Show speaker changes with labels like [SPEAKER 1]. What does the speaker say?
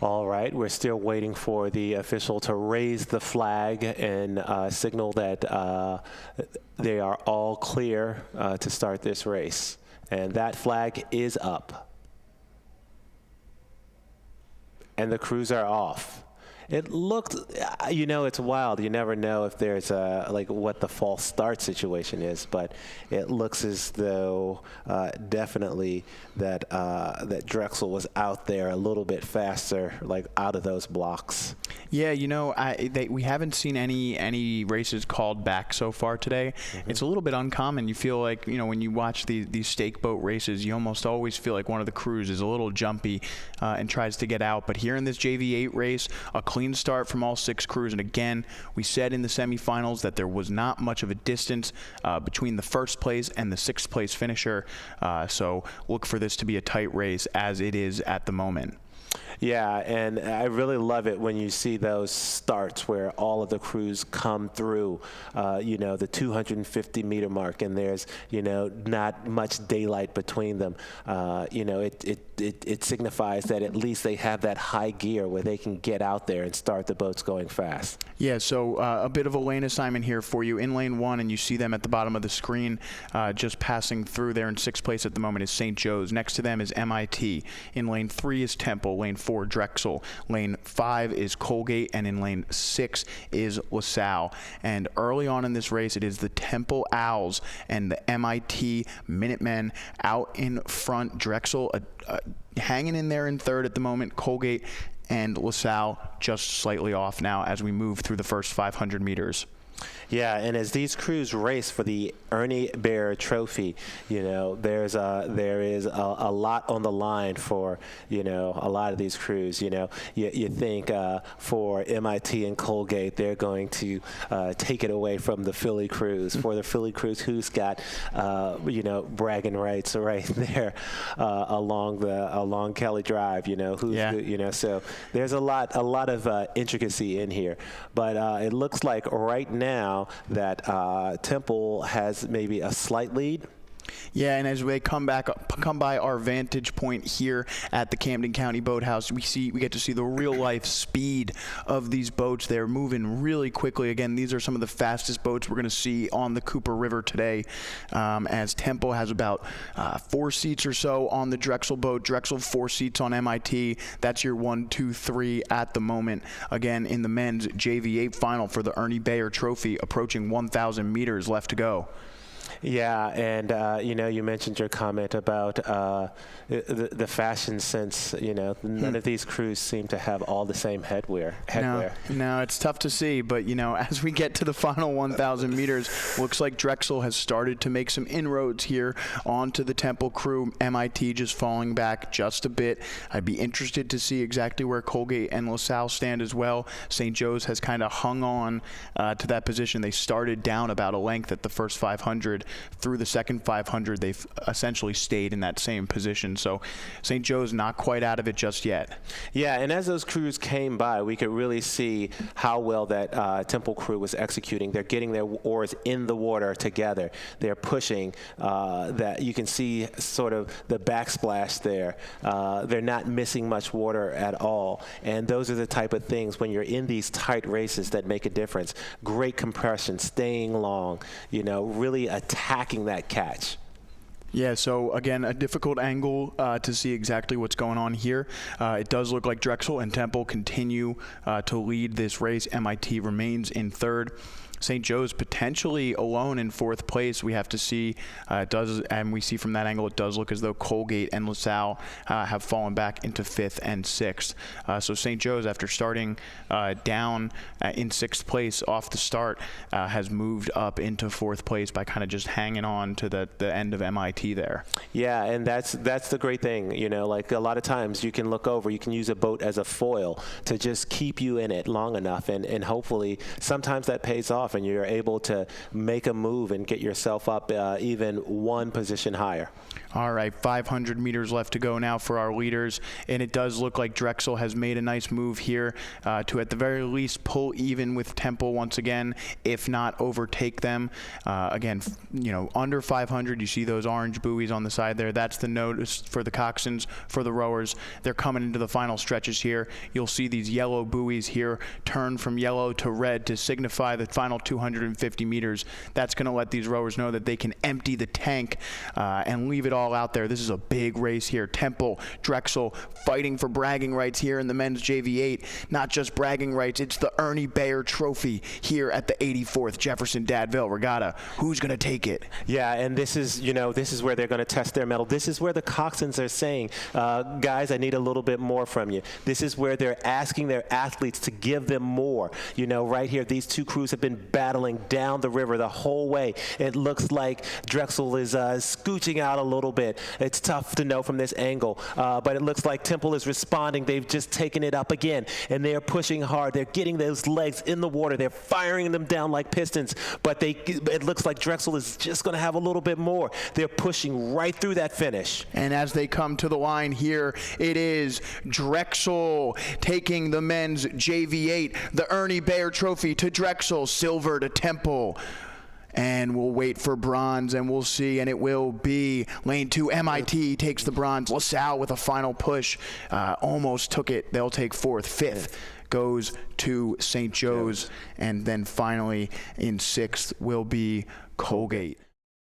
[SPEAKER 1] All right, we're still waiting for the official to raise the flag and signal that they are all clear to start this race. And that flag is up. And the crews are off. It looked, you know, it's wild. You never know if there's like what the false start situation is, but it looks as though definitely that that Drexel was out there a little bit faster, like out of those blocks.
[SPEAKER 2] Yeah, you know, we haven't seen any races called back so far today. It's a little bit uncommon. You feel like, you know, when you watch these stake boat races, you almost always feel like one of the crews is a little jumpy and tries to get out. But here in this JV8 race, a clean start from all 6 crews. And again, we said in the semifinals that there was not much of a distance between the first place and the 6th place finisher. So look for this to be a tight race as it is at the moment.
[SPEAKER 1] Yeah, and I really love it when you see those starts where all of the crews come through, you know, the 250-meter mark, and there's, you know, not much daylight between them. You know, it signifies that at least they have that high gear where they can get out there and start the boats going fast.
[SPEAKER 2] Yeah, so a bit of a lane assignment here for you. In lane 1, and you see them at the bottom of the screen, just passing through there in 6th place at the moment is St. Joe's. Next to them is MIT. In lane 3 is Temple. Lane 4, Drexel. Lane 5 is Colgate, and in lane 6 is LaSalle. And early on in this race, it is the Temple Owls and the MIT Minutemen out in front. Drexel hanging in there in 3rd at the moment. Colgate and LaSalle just slightly off now as we move through the first 500 meters.
[SPEAKER 1] Yeah, and as these crews race for the Ernie Bear Trophy, you know, there is a lot on the line for, you know, a lot of these crews. You know, you think for MIT and Colgate, they're going to take it away from the Philly crews. For the Philly crews, who's got, you know, bragging rights right there along Kelly Drive. You know, you know, so there's a lot of intricacy in here. But it looks like right now that Temple has maybe a slight lead.
[SPEAKER 2] Yeah, and as they come by our vantage point here at the Camden County Boathouse, we get to see the real life speed of these boats. They're moving really quickly. Again, these are some of the fastest boats we're going to see on the Cooper River today, as Temple has about 4 seats or so on the Drexel boat. Drexel 4 seats on MIT. That's your 1, 2, 3 at the moment. Again, in the men's JV8 final for the Ernie Bayer Trophy, approaching 1,000 meters left to go.
[SPEAKER 1] Yeah, and you know, you mentioned your comment about the fashion sense. You know, none of these crews seem to have all the same headwear.
[SPEAKER 2] No, it's tough to see, but you know, as we get to the final 1,000 meters, looks like Drexel has started to make some inroads here onto the Temple crew. MIT just falling back just a bit. I'd be interested to see exactly where Colgate and LaSalle stand as well. St. Joe's has kind of hung on to that position. They started down about a length at the first 500. Through the second 500, they've essentially stayed in that same position. So St. Joe's not quite out of it just yet.
[SPEAKER 1] Yeah, and as those crews came by, we could really see how well that Temple crew was executing. They're getting their oars in the water together. They're pushing. That you can see sort of the backsplash there. They're not missing much water at all. And those are the type of things when you're in these tight races that make a difference. Great compression, staying long, you know, really attacking that catch.
[SPEAKER 2] Yeah, so again, a difficult angle to see exactly what's going on here. It does look like Drexel and Temple continue to lead this race. MIT remains in 3rd. St. Joe's potentially alone in 4th place. We have to see. And we see from that angle, it does look as though Colgate and LaSalle have fallen back into 5th and 6th. So St. Joe's, after starting down in 6th place off the start, has moved up into 4th place by kind of just hanging on to the end of MIT there.
[SPEAKER 1] Yeah, and that's the great thing. You know, like a lot of times you can look over, you can use a boat as a foil to just keep you in it long enough, and hopefully sometimes that pays off. off and you're able to make a move and get yourself up even one position higher.
[SPEAKER 2] All right, 500 meters left to go now for our leaders, and it does look like Drexel has made a nice move here to, at the very least, pull even with Temple once again, if not overtake them. Again, you know, under 500, you see those orange buoys on the side there. That's the notice for the coxswains, for the rowers. They're coming into the final stretches here. You'll see these yellow buoys here turn from yellow to red to signify the final 250 meters. That's going to let these rowers know that they can empty the tank and leave it all out there. This is a big race here. Temple, Drexel fighting for bragging rights here in the men's JV8. Not just bragging rights, it's the Ernie Bayer Trophy here at the 84th Jefferson Dad Vail Regatta. Who's going to take it?
[SPEAKER 1] Yeah, and this is, you know, this is where they're going to test their mettle. This is where the coxswains are saying, guys, I need a little bit more from you. This is where they're asking their athletes to give them more. You know, right here, these two crews have been battling down the river the whole way. It looks like Drexel is scooching out a little bit. It's tough to know from this angle, but it looks like Temple is responding. They've just taken it up again, and they're pushing hard. They're getting those legs in the water. They're firing them down like pistons, but it looks like Drexel is just going to have a little bit more. They're pushing right through that finish.
[SPEAKER 2] And as they come to the line here, it is Drexel taking the men's JV8, the Ernie Bayer Trophy to Drexel, silver to Temple. And we'll wait for bronze, and we'll see, and it will be lane 2. MIT takes the bronze. LaSalle with a final push. Almost took it. They'll take 4th. 5th goes to St. Joe's. And then finally in 6th will be Colgate.